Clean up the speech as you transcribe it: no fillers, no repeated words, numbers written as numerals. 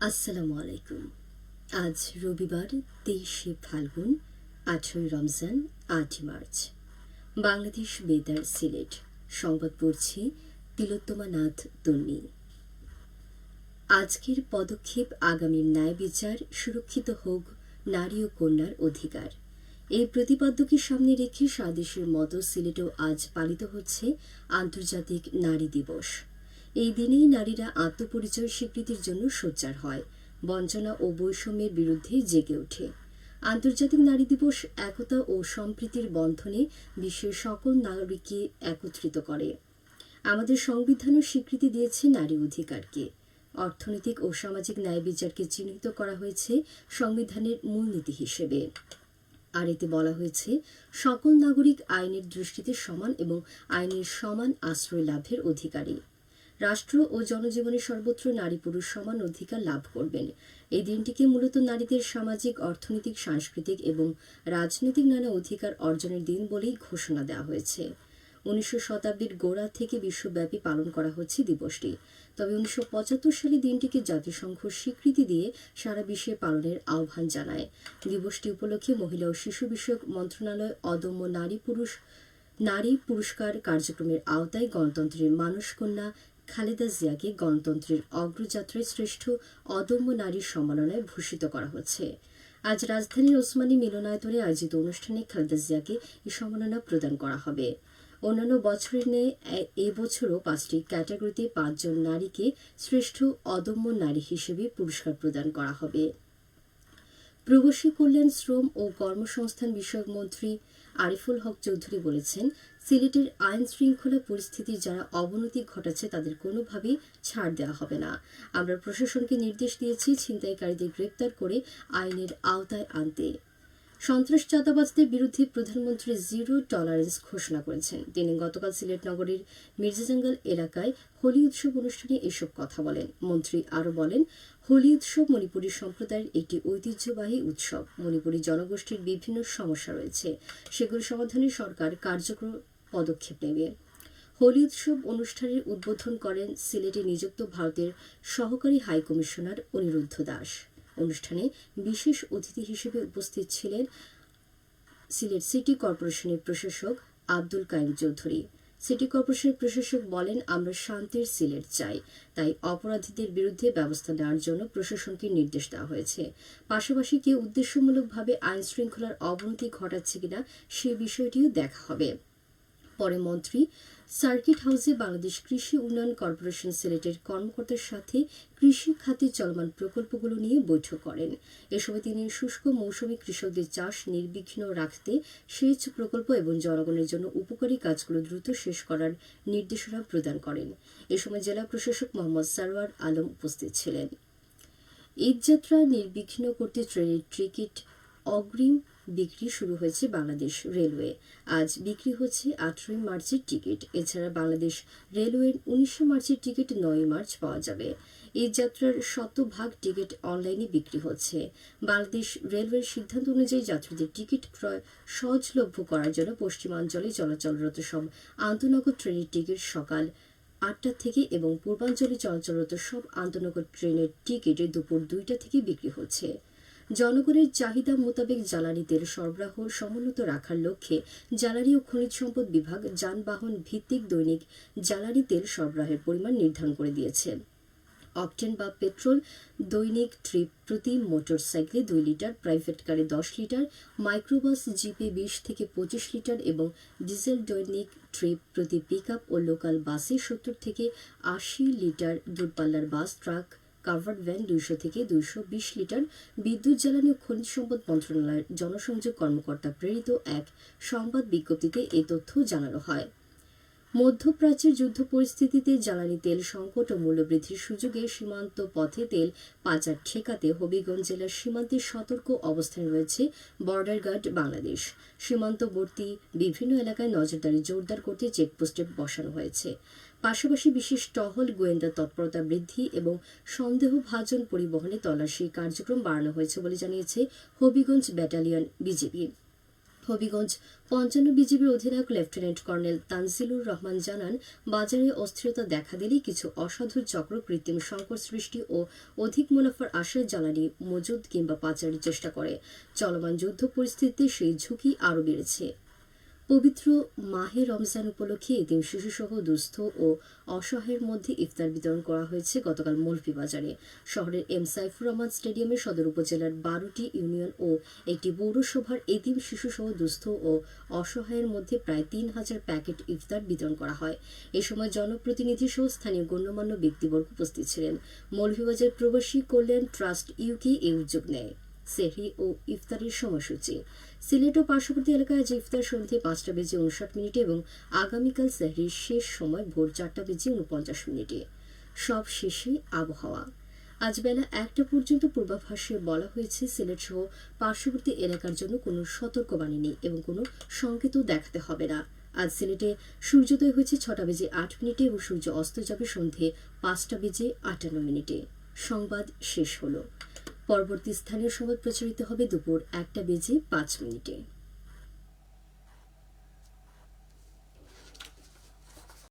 আসসালামু আলাইকুম। আজ রবিবার 23শে ফাল্গুন, 18ই রমজান, 8ই মার্চ। বাংলাদেশ বেতার সিলেট সংবাদ পড়ছি তিলোত্তমা নাথ তন্নি। আজকের পদক্ষেপ আগামীর ন্যায় বিচার, সুরক্ষিত হোক নারী ও কন্যার অধিকার। এই প্রতিপাদ্যকে সামনে রেখে সাদেশের মতো সিলেটেও আজ পালিত হচ্ছে আন্তর্জাতিক নারী দিবস। এই দিনেই নারীরা আত্মপরিচয় স্বীকৃতির জন্য সোচ্চার হয়, বঞ্চনা ও বৈষম্যের বিরুদ্ধে জেগে ওঠে। আন্তর্জাতিক নারী দিবস একতা ও সম্প্রীতির বন্ধনে বিশ্বের সকল নারীকে একত্রিত করে। আমাদের সংবিধানও স্বীকৃতি দিয়েছে নারী অধিকারকে। অর্থনৈতিক ও সামাজিক ন্যায় বিচারকে চিহ্নিত করা হয়েছে সংবিধানের মূলনীতি হিসেবে। আর এতে বলা হয়েছে, সকল নাগরিক আইনের দৃষ্টিতে সমান এবং আইনের সমান আশ্রয় লাভের অধিকারী। রাষ্ট্র ও জনজীবনে সর্বত্র নারী পুরুষ সমান অধিকার লাভ করবেন। এই দিনটিকে মূলত নারীদের সামাজিক, অর্থনৈতিক, সাংস্কৃতিক এবং রাজনৈতিক নানা অধিকার অর্জনের দিন বলেই ঘোষণা দেওয়া হয়েছে। 19 শতাব্দীর গোড়া থেকে বিশ্বব্যাপী পালন করা হচ্ছে দিবসটি। তবে 1975 সালে দিনটিকে জাতিসংঘ স্বীকৃতি দিয়ে সারা বিশ্বে পালনের আহ্বান জানায়। দিবসটি উপলক্ষে মহিলা ও শিশু বিষয়ক মন্ত্রণালয় অদম্য নারী পুরস্কার কার্যক্রমের আওতায় গণতন্ত্রের মানসকন্যা খালেদা জিয়াকে গণতন্ত্রের অগ্রযাত্রায় শ্রেষ্ঠ অদম্য নারীর সম্মাননায় ভূষিত করা হচ্ছে। আজ রাজধানীর ওসমানী মিলনায়তনে আয়োজিত অনুষ্ঠানে খালেদা জিয়াকে এই সম্মাননা প্রদান করা হবে। অন্যান্য বছরের ন্যায় এবছরও 5টি ক্যাটাগরিতে 5 জন নারীকে শ্রেষ্ঠ অদম্য নারী হিসেবে পুরস্কার প্রদান করা হবে। প্রবাসী কল্যাণ, শ্রম ও কর্মসংস্থান বিষয়ক মন্ত্রী আরিফুল হক চৌধুরী বলেছেন, সিলেটের আইন শৃঙ্খলা পরিস্থিতির যারা অবনতি ঘটাচ্ছে তাদের কোনোভাবেই ছাড় দেওয়া হবে না। আমরা প্রশাসনকে নির্দেশ দিয়েছি ছিনতাইকারীদের গ্রেপ্তার করে আইনের আওতায় আনতে। সন্ত্রাস চাঁদাবাজদের বিরুদ্ধে প্রধানমন্ত্রী জিরো টলারেন্স ঘোষণা করেছেন। তিনি গতকাল সিলেট নগরীর মির্জাজাঙ্গাল এলাকায় হোলি উৎসব অনুষ্ঠানে এসব কথা বলেন। মন্ত্রী আরও বলেন, হোলি উৎসব মণিপুরী সম্প্রদায়ের একটি ঐতিহ্যবাহী উৎসব। মণিপুরী জনগোষ্ঠীর বিভিন্ন সমস্যা রয়েছে, সেগুলো সমাধানে সরকার কার্যকর পদক্ষেপ নেবে। হোলি উৎসব অনুষ্ঠানের উদ্বোধন করেন সিলেটে নিযুক্ত ভারতের সহকারী হাইকমিশনার অনিরুদ্ধ দাস। অনুষ্ঠানে বিশেষ অতিথি হিসেবে উপস্থিত ছিলেন সিলেট সিটি কর্পোরেশনের প্রশাসক আব্দুল কাইম চৌধুরী। সিটি কর্পোরেশনের প্রশাসক বলেন, আমরা শান্তির সিলেট চাই, তাই অপরাধীদের বিরুদ্ধে ব্যবস্থা নেওয়ার জন্য প্রশাসনকে নির্দেশ দেওয়া হয়েছে। পাশাপাশি কেউ উদ্দেশ্যমূলকভাবে আইন শৃঙ্খলার অবনতি ঘটাচ্ছে কিনা সে বিষয়টিও দেখা হবে। পরে মন্ত্রী সার্কিট হাউসে বাংলাদেশ কৃষি উন্নয়ন কর্পোরেশন সিলেটের কর্মকর্তার সাথে কৃষি খাতে চলমান প্রকল্পগুলো নিয়ে বৈঠক করেন। এ সময় তিনি শুষ্ক মৌসুমী কৃষকদের চাষ নির্বিঘ্ন রাখতে সেচ প্রকল্প এবং জনগণের জন্য উপকারী কাজগুলো দ্রুত শেষ করার নির্দেশনা প্রদান করেন। এ সময় জেলা প্রশাসক মোহাম্মদ সারওয়ার আলম উপস্থিত ছিলেন। ঈদযাত্রা নির্বিঘ্ন করতে ট্রেনের টিকিট অগ্রিম বিক্রি শুরু হয়েছে বাংলাদেশ রেলওয়ে। আজ বিক্রি হচ্ছে 18 মার্চের টিকিট। এছাড়া বাংলাদেশ রেলওয়ের 19 মার্চের টিকিট 9 মার্চ পাওয়া যাবে। এই যাত্রার শতভাগ টিকিট অনলাইনে বিক্রি হচ্ছে। বাংলাদেশ রেলওয়ের সিদ্ধান্ত অনুযায়ী যাত্রীদের টিকিট ক্রয় সহজলভ্য করার জন্য পশ্চিমাঞ্চলে চলাচলরত সব আন্তনগর ট্রেনের টিকিট সকাল 8টা থেকে এবং পূর্বাঞ্চলে চলাচলরত সব আন্তনগর ট্রেনের টিকিট দুপুর 2টা থেকে বিক্রি হচ্ছে। জনগণের চাহিদা মোতাবেক জ্বালানি তেল সরবরাহ সমুন্নত রাখার লক্ষ্যে জ্বালানি ও খনিজ সম্পদ বিভাগ যানবাহন ভিত্তিক দৈনিক জ্বালানি তেল সরবরাহের পরিমাণ নির্ধারণ করে দিয়েছে। অকটেন বা পেট্রোল দৈনিক ট্রিপ প্রতি মোটরসাইকেলে 2 লিটার, প্রাইভেট কারে 10 লিটার, মাইক্রোবাস জিপে 20 থেকে 25 লিটার এবং ডিজেল দৈনিক ট্রিপ প্রতি পিকআপ ও লোকাল বাসে 70 থেকে 80 লিটার, দূরপাল্লার বাস, ট্রাক, কাভার্ড ভ্যান 200 থেকে 220 লিটার। বিদ্যুৎ, জ্বালানি ও খনিজ সম্পদ মন্ত্রণালয়ের জনসংযোগ কর্মকর্তা প্রেরিত এক সংবাদ বিজ্ঞপ্তিতে এই তথ্য জানানো হয়। মধ্যপ্রাচ্যের যুদ্ধ পরিস্থিতিতে জ্বালানি তেল সংকট ও মূল্যবৃদ্ধির সুযোগে সীমান্ত পথে তেল পাচার ঠেকাতে হবিগঞ্জ জেলার সীমান্তে সতর্ক অবস্থানে রয়েছে বর্ডার গার্ড বাংলাদেশ। সীমান্তবর্তী বিভিন্ন এলাকায় নজরদারি জোরদার করতে চেকপোস্টে বসানো হয়েছে। পাশাপাশি বিশেষ টহল, গোয়েন্দা তৎপরতা বৃদ্ধি এবং সন্দেহভাজন পরিবহনে তল্লাশি কার্যক্রম বাড়ানো হয়েছে বলে জানিয়েছে হবিগঞ্জ ব্যাটালিয়ন বিজিবি। হবিগঞ্জ ৫৫ বিজিবির অধিনায়ক লেফটেন্যান্ট কর্নেল তানজিলুর রহমান জানান, বাজারে অস্থিরতা দেখা দিলেই কিছু অসাধু চক্র কৃত্রিম সংকট সৃষ্টি ও অধিক মুনাফার আশায় জ্বালানি মজুদ কিংবা পাচারের চেষ্টা করে। চলমান যুদ্ধ পরিস্থিতিতে সেই ঝুঁকি আরও বেড়েছে। পবিত্র মাহে রমজান উপলক্ষে এতিম শিশুসহ দুস্থ ও অসহায়ের মধ্যে ইফতার বিতরণ করা হয়েছে গতকাল মৌলভীবাজারে। শহরের এম সাইফুর রহমান স্টেডিয়ামে সদর উপজেলার ১২টি ইউনিয়ন ও একটি পৌরসভার এতিম শিশুসহ দুস্থ ও অসহায়ের মধ্যে প্রায় ৩,০০০ প্যাকেট ইফতার বিতরণ করা হয়। এ সময় জনপ্রতিনিধি সহ স্থানীয় গণ্যমান্য ব্যক্তিবর্গ উপস্থিত ছিলেন। মৌলভীবাজার প্রবাসী কল্যাণ ট্রাস্ট ইউকে এই উদ্যোগ নেয়। সেহরি ও ইফতারের সময়সূচি। সিলেট ও পার্শ্ববর্তী এলাকায় আজ ইফতার সন্ধ্যে ৫টা বেজে ৫৯ এবং আগামীকাল সেহরির শেষ সময় ভোর ৪টা বেজে ৪৯। সব শেষে আবহাওয়া। আজ বেলা ১টা পর্যন্ত পূর্বাভাসে বলা হয়েছে সিলেট সহ পার্শ্ববর্তী এলাকার জন্য কোনো সতর্কবাণী নেই এবং কোনো সংকেতও দেখাতে হবে না। আজ সিলেটে সূর্যোদয় হয়েছে ৬টা বেজে ৮ এবং সূর্য অস্ত যাবে সন্ধ্যে ৫টা বেজে ৫৮। সংবাদ শেষ হলো। পরবর্তী স্থানীয় সংবাদ প্রচারিত হবে দুপুর ১টা বেজে ৫।